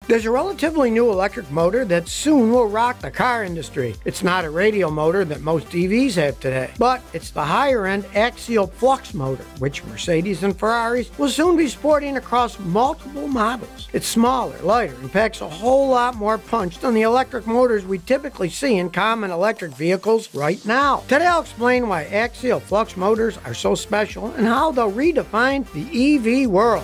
There's a relatively new electric motor that soon will rock the car industry. It's not a radial motor that most EVs have today, but it's the higher-end Axial Flux motor, which Mercedes and Ferraris will soon be sporting across multiple models. It's smaller, lighter, and packs a whole lot more punch than the electric motors we typically see in common electric vehicles right now. Today I'll explain why Axial Flux motors are so special and how they'll redefine the EV world.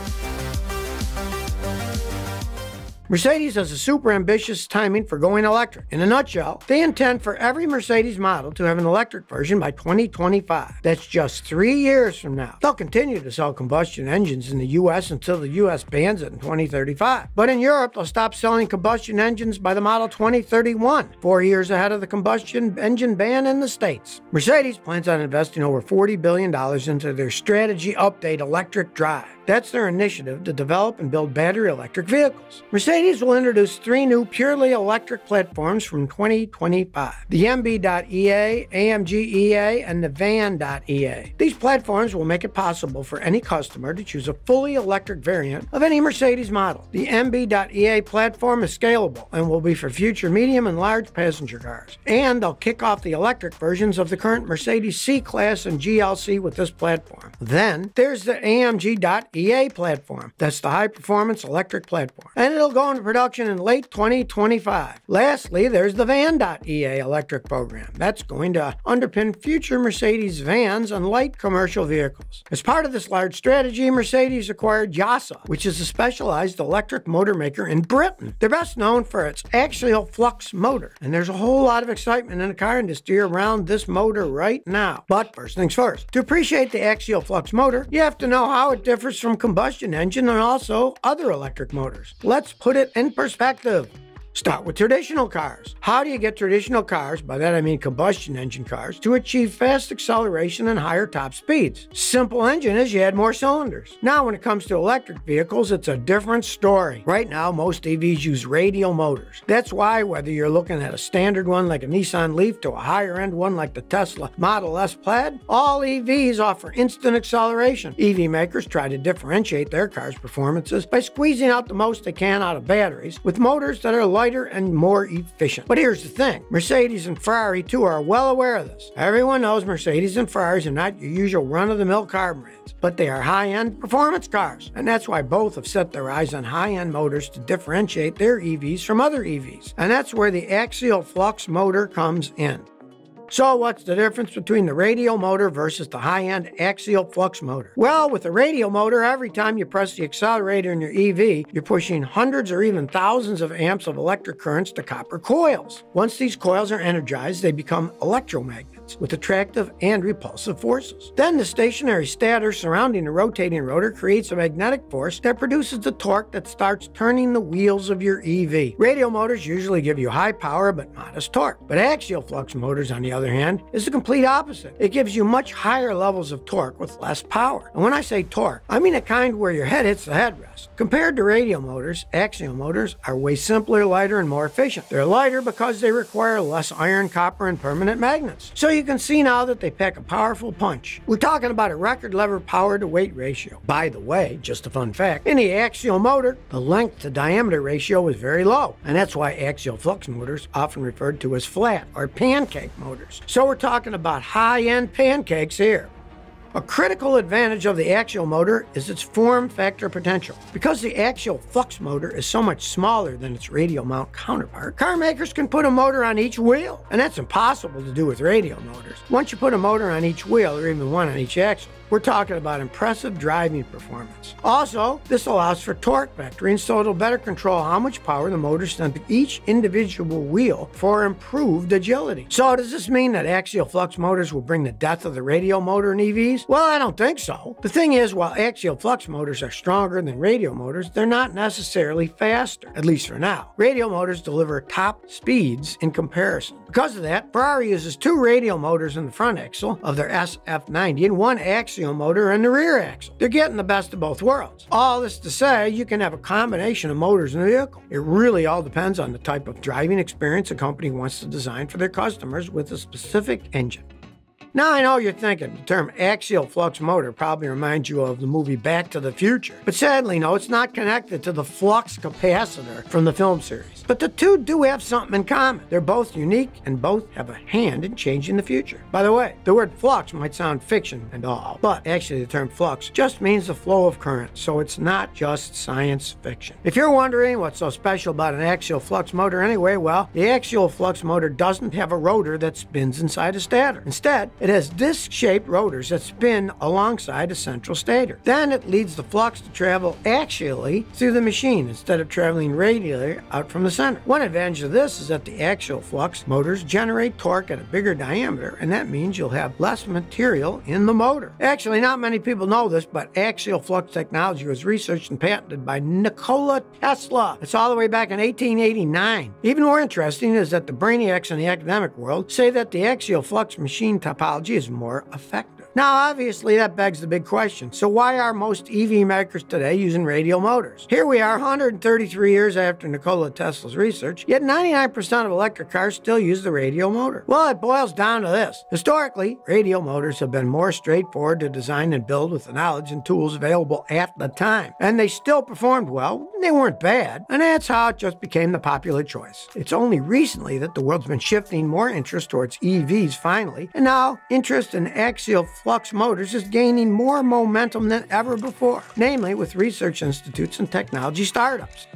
Mercedes has a super ambitious timing for going electric. In a nutshell, they intend for every Mercedes model to have an electric version by 2025. That's just 3 years from now. They'll continue to sell combustion engines in the US until the US bans it in 2035. But in Europe, they'll stop selling combustion engines by the model 2031, 4 years ahead of the combustion engine ban in the States. Mercedes plans on investing over $40 billion into their Strategy Update Electric Drive. That's their initiative to develop and build battery electric vehicles. Mercedes will introduce 3 new purely electric platforms from 2025. The MB.EA, AMG.EA, and the Van.EA. These platforms will make it possible for any customer to choose a fully electric variant of any Mercedes model. The MB.EA platform is scalable and will be for future medium and large passenger cars. And they'll kick off the electric versions of the current Mercedes C-Class and GLC with this platform. Then, there's the AMG.EA platform. That's the high-performance electric platform. And it'll go into production in late 2025. Lastly, there's the Van.EA electric program. That's going to underpin future Mercedes vans and light commercial vehicles. As part of this large strategy, Mercedes acquired YASA, which is a specialized electric motor maker in Britain. They're best known for its Axial Flux motor, and there's a whole lot of excitement in the car industry around this motor right now. But first things first, to appreciate the Axial Flux motor, you have to know how it differs from combustion engine and also other electric motors. Let's put it in perspective. Start with traditional cars. How do you get traditional cars, by that I mean combustion engine cars, to achieve fast acceleration and higher top speeds? Simple engine is you add more cylinders. Now when it comes to electric vehicles, it's a different story. Right now, most EVs use radial motors. That's why whether you're looking at a standard one like a Nissan Leaf to a higher end one like the Tesla Model S Plaid, all EVs offer instant acceleration. EV makers try to differentiate their cars' performances by squeezing out the most they can out of batteries with motors that are lighter and more efficient. But here's the thing, Mercedes and Ferrari too are well aware of this. Everyone knows Mercedes and Ferraris are not your usual run-of-the-mill car brands, but they are high-end performance cars. And that's why both have set their eyes on high-end motors to differentiate their EVs from other EVs. And that's where the Axial Flux motor comes in. So what's the difference between the radial motor versus the high-end Axial Flux motor? Well, with the radial motor, every time you press the accelerator in your EV, you're pushing hundreds or even thousands of amps of electric currents to copper coils. Once these coils are energized, they become electromagnets with attractive and repulsive forces. Then the stationary stator surrounding the rotating rotor creates a magnetic force that produces the torque that starts turning the wheels of your EV. Radial motors usually give you high power but modest torque, but Axial Flux motors, on the other hand, is the complete opposite. It gives you much higher levels of torque with less power. And when I say torque, I mean the kind where your head hits the headrest. Compared to radial motors, axial motors are way simpler, lighter, and more efficient. They're lighter because they require less iron, copper, and permanent magnets. So you can see now that they pack a powerful punch. We're talking about a record lever power to weight ratio. By the way, just a fun fact, in the axial motor, the length to diameter ratio is very low, and that's why Axial Flux motors often referred to as flat or pancake motors. So we're talking about high-end pancakes here. A critical advantage of the axial motor is its form factor potential. Because the Axial Flux motor is so much smaller than its radial mount counterpart, car makers can put a motor on each wheel, and that's impossible to do with radial motors. Once you put a motor on each wheel, or even one on each axle, we're talking about impressive driving performance. Also, this allows for torque vectoring, so it'll better control how much power the motor sends to each individual wheel for improved agility. So does this mean that Axial Flux motors will bring the death of the radial motor in EVs? Well, I don't think so. The thing is, while Axial Flux motors are stronger than radial motors, they're not necessarily faster, at least for now. Radial motors deliver top speeds in comparison. Because of that, Ferrari uses 2 radial motors in the front axle of their SF90 and 1 axial motor in the rear axle. They're getting the best of both worlds. All this to say, you can have a combination of motors in a vehicle. It really all depends on the type of driving experience a company wants to design for their customers with a specific engine. Now I know you're thinking the term axial flux motor probably reminds you of the movie Back to the Future. But sadly, no, it's not connected to the flux capacitor from the film series. But the two do have something in common. They're both unique and both have a hand in changing the future. By the way, the word flux might sound fiction and all, but actually the term flux just means the flow of current, so it's not just science fiction. If you're wondering what's so special about an axial flux motor anyway, well, the axial flux motor doesn't have a rotor that spins inside a stator. Instead, it has disc-shaped rotors that spin alongside a central stator. Then it leads the flux to travel axially through the machine instead of traveling radially out from the center. One advantage of this is that the axial flux motors generate torque at a bigger diameter, and that means you'll have less material in the motor. Actually, not many people know this, but axial flux technology was researched and patented by Nikola Tesla. It's all the way back in 1889. Even more interesting is that the brainiacs in the academic world say that the axial flux machine topology is more effective. Now, obviously, that begs the big question. So why are most EV makers today using radial motors? Here we are 133 years after Nikola Tesla's research, yet 99% of electric cars still use the radial motor. Well, it boils down to this. Historically, radial motors have been more straightforward to design and build with the knowledge and tools available at the time. And they still performed well. They weren't bad. And that's how it just became the popular choice. It's only recently that the world's been shifting more interest towards EVs finally. And now, interest in axial flux motors is gaining more momentum than ever before, namely with research institutes and technology startups.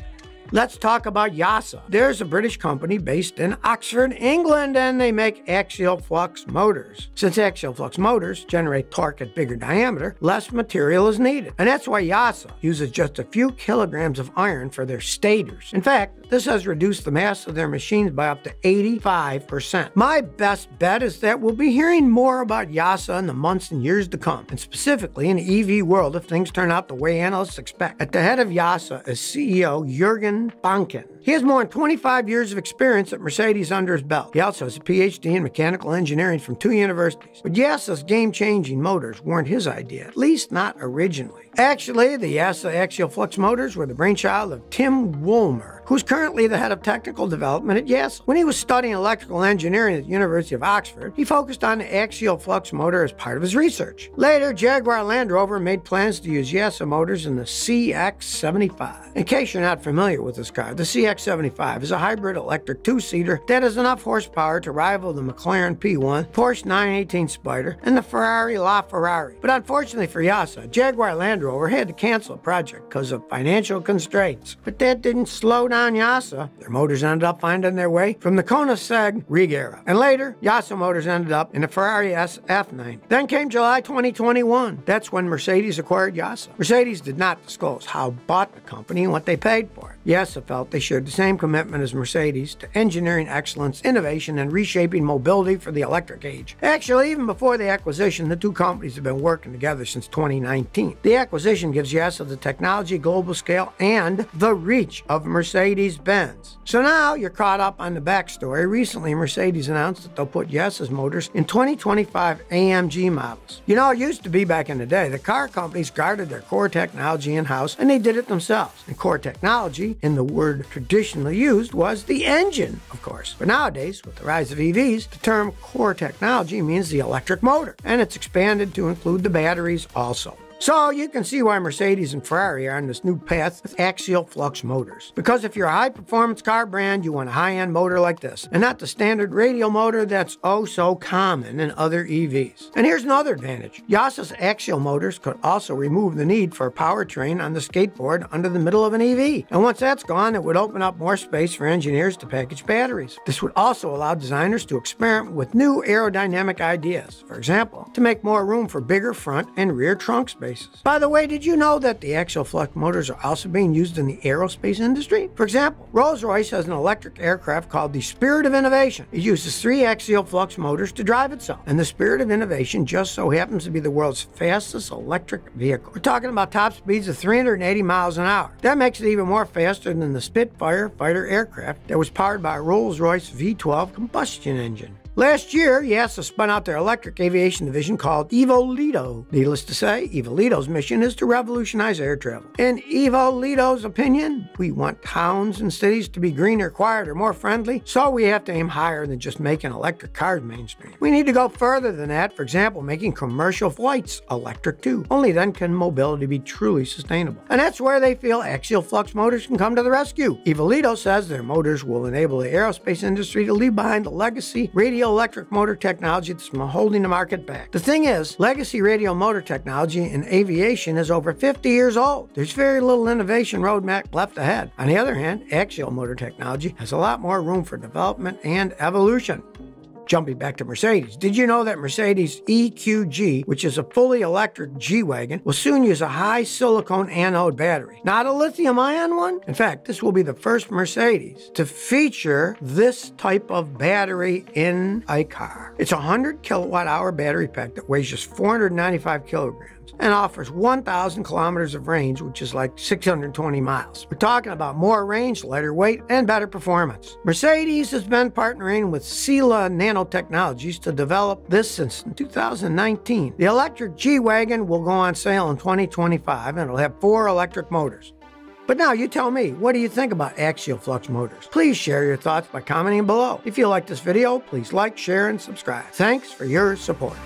Let's talk about YASA. There's a British company based in Oxford, England, and they make axial flux motors. Since axial flux motors generate torque at bigger diameter, less material is needed. And that's why YASA uses just a few kilograms of iron for their stators. In fact, this has reduced the mass of their machines by up to 85%. My best bet is that we'll be hearing more about YASA in the months and years to come, and specifically in the EV world if things turn out the way analysts expect. At the head of YASA is CEO Jürgen Banken. He has more than 25 years of experience at Mercedes under his belt. He also has a PhD in mechanical engineering from 2 universities. But YASA's game-changing motors weren't his idea, at least not originally. Actually, the YASA axial flux motors were the brainchild of Tim Woolmer, who's currently the head of technical development at YASA. When he was studying electrical engineering at the University of Oxford, he focused on the axial flux motor as part of his research. Later, Jaguar Land Rover made plans to use YASA motors in the CX-75. In case you're not familiar with this car, the CX-75 is a hybrid electric 2-seater that has enough horsepower to rival the McLaren P1, Porsche 918 Spider, and the Ferrari LaFerrari. But unfortunately for YASA, Jaguar Land Rover had to cancel the project because of financial constraints. But that didn't slow down YASA. Their motors ended up finding their way from the Koenigsegg Regera. And later, YASA motors ended up in the Ferrari SF90. Then came July 2021. That's when Mercedes acquired YASA. Mercedes did not disclose how it bought the company and what they paid for it. YASA felt they shared the same commitment as Mercedes to engineering excellence, innovation, and reshaping mobility for the electric age. Actually, even before the acquisition, the two companies have been working together since 2019. The acquisition gives YASA the technology, global scale, and the reach of Mercedes-Benz. So now you're caught up on the backstory. Recently, Mercedes announced that they'll put YASA's motors in 2025 AMG models. You know, it used to be back in the day, the car companies guarded their core technology in-house, and they did it themselves. And core technology, in the word traditionally used, was the engine, of course. But nowadays, with the rise of EVs, the term core technology means the electric motor, and it's expanded to include the batteries also. So you can see why Mercedes and Ferrari are on this new path with axial flux motors. Because if you're a high-performance car brand, you want a high-end motor like this, and not the standard radial motor that's oh so common in other EVs. And here's another advantage. YASA's axial motors could also remove the need for a powertrain on the skateboard under the middle of an EV. And once that's gone, it would open up more space for engineers to package batteries. This would also allow designers to experiment with new aerodynamic ideas. For example, to make more room for bigger front and rear trunk space. By the way, did you know that the axial flux motors are also being used in the aerospace industry? For example, Rolls-Royce has an electric aircraft called the Spirit of Innovation. It uses 3 axial flux motors to drive itself. And the Spirit of Innovation just so happens to be the world's fastest electric vehicle. We're talking about top speeds of 380 miles an hour. That makes it even more faster than the Spitfire fighter aircraft that was powered by a Rolls-Royce V12 combustion engine. Last year, NASA spun out their electric aviation division called Evolito. Needless to say, Evolito's mission is to revolutionize air travel. In Evolito's opinion, we want towns and cities to be greener, quieter, more friendly, so we have to aim higher than just making electric cars mainstream. We need to go further than that, for example, making commercial flights electric too. Only then can mobility be truly sustainable. And that's where they feel Axial Flux motors can come to the rescue. Evolito says their motors will enable the aerospace industry to leave behind the legacy radio-electric motor technology that's been holding the market back. The thing is, legacy radio motor technology in aviation is over 50 years old. There's very little innovation roadmap left ahead. On the other hand, axial motor technology has a lot more room for development and evolution. Jumping back to Mercedes, did you know that Mercedes EQG, which is a fully electric G-Wagon, will soon use a high silicone anode battery, not a lithium-ion one? In fact, this will be the first Mercedes to feature this type of battery in a car. It's a 100 kilowatt-hour battery pack that weighs just 495 kilograms and offers 1,000 kilometers of range, which is like 620 miles. We're talking about more range, lighter weight, and better performance. Mercedes has been partnering with Sila Nanotechnologies to develop this since 2019. The electric G-Wagon will go on sale in 2025, and it'll have 4 electric motors. But now you tell me, what do you think about Axial Flux motors? Please share your thoughts by commenting below. If you like this video, please like, share, and subscribe. Thanks for your support.